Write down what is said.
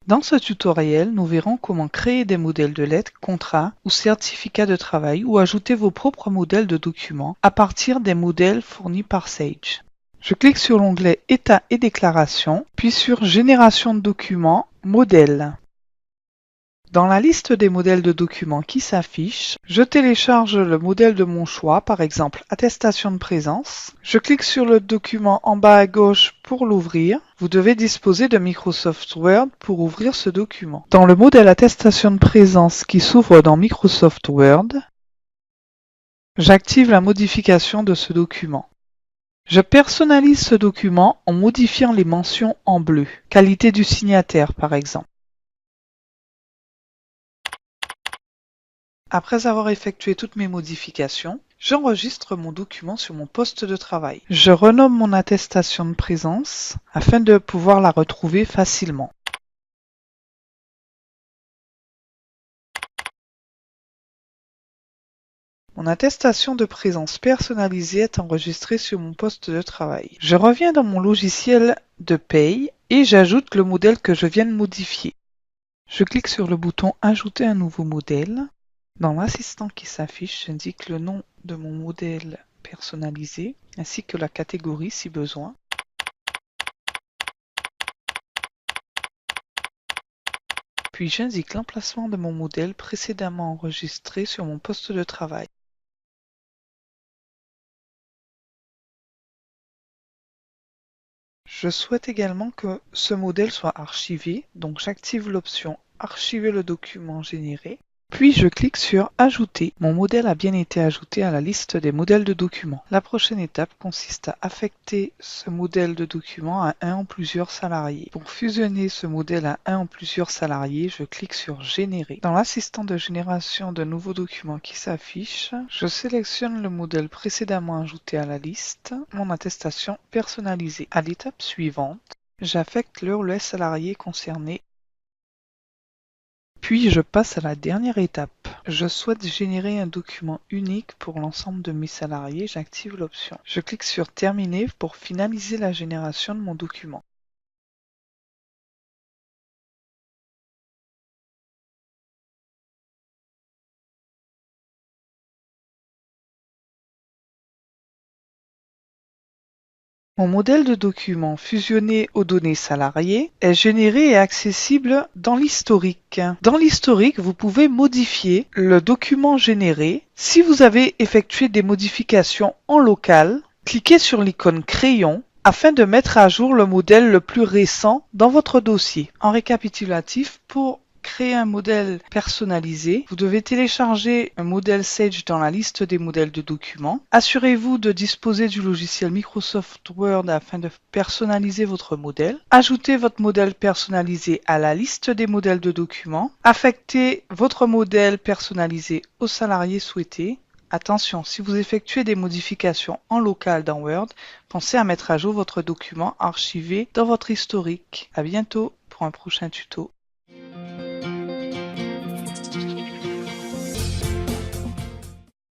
Dans ce tutoriel, nous verrons comment créer des modèles de lettres, contrats ou certificats de travail ou ajouter vos propres modèles de documents à partir des modèles fournis par Sage. Je clique sur l'onglet État et déclaration, puis sur Génération de documents, Modèles. Dans la liste des modèles de documents qui s'affiche, je télécharge le modèle de mon choix, par exemple attestation de présence. Je clique sur le document en bas à gauche pour l'ouvrir. Vous devez disposer de Microsoft Word pour ouvrir ce document. Dans le modèle attestation de présence qui s'ouvre dans Microsoft Word, j'active la modification de ce document. Je personnalise ce document en modifiant les mentions en bleu, qualité du signataire par exemple. Après avoir effectué toutes mes modifications, j'enregistre mon document sur mon poste de travail. Je renomme mon attestation de présence afin de pouvoir la retrouver facilement. Mon attestation de présence personnalisée est enregistrée sur mon poste de travail. Je reviens dans mon logiciel de paye et j'ajoute le modèle que je viens de modifier. Je clique sur le bouton « Ajouter un nouveau modèle ». Dans l'assistant qui s'affiche, j'indique le nom de mon modèle personnalisé ainsi que la catégorie si besoin. Puis j'indique l'emplacement de mon modèle précédemment enregistré sur mon poste de travail. Je souhaite également que ce modèle soit archivé, donc j'active l'option « Archiver le document généré ». Puis je clique sur Ajouter. Mon modèle a bien été ajouté à la liste des modèles de documents. La prochaine étape consiste à affecter ce modèle de document à un ou plusieurs salariés. Pour fusionner ce modèle à un ou plusieurs salariés, je clique sur Générer. Dans l'assistant de génération de nouveaux documents qui s'affiche, je sélectionne le modèle précédemment ajouté à la liste, mon attestation personnalisée. À l'étape suivante, j'affecte l'heure le salarié concerné. Puis je passe à la dernière étape. Je souhaite générer un document unique pour l'ensemble de mes salariés, j'active l'option. Je clique sur Terminer pour finaliser la génération de mon document. Mon modèle de document fusionné aux données salariées est généré et accessible dans l'historique. Dans l'historique, vous pouvez modifier le document généré. Si vous avez effectué des modifications en local, cliquez sur l'icône crayon afin de mettre à jour le modèle le plus récent dans votre dossier. En récapitulatif, pour créer un modèle personnalisé, vous devez télécharger un modèle Sage dans la liste des modèles de documents. Assurez-vous de disposer du logiciel Microsoft Word afin de personnaliser votre modèle. Ajoutez votre modèle personnalisé à la liste des modèles de documents. Affectez votre modèle personnalisé aux salariés souhaités. Attention, si vous effectuez des modifications en local dans Word, pensez à mettre à jour votre document archivé dans votre historique. À bientôt pour un prochain tuto.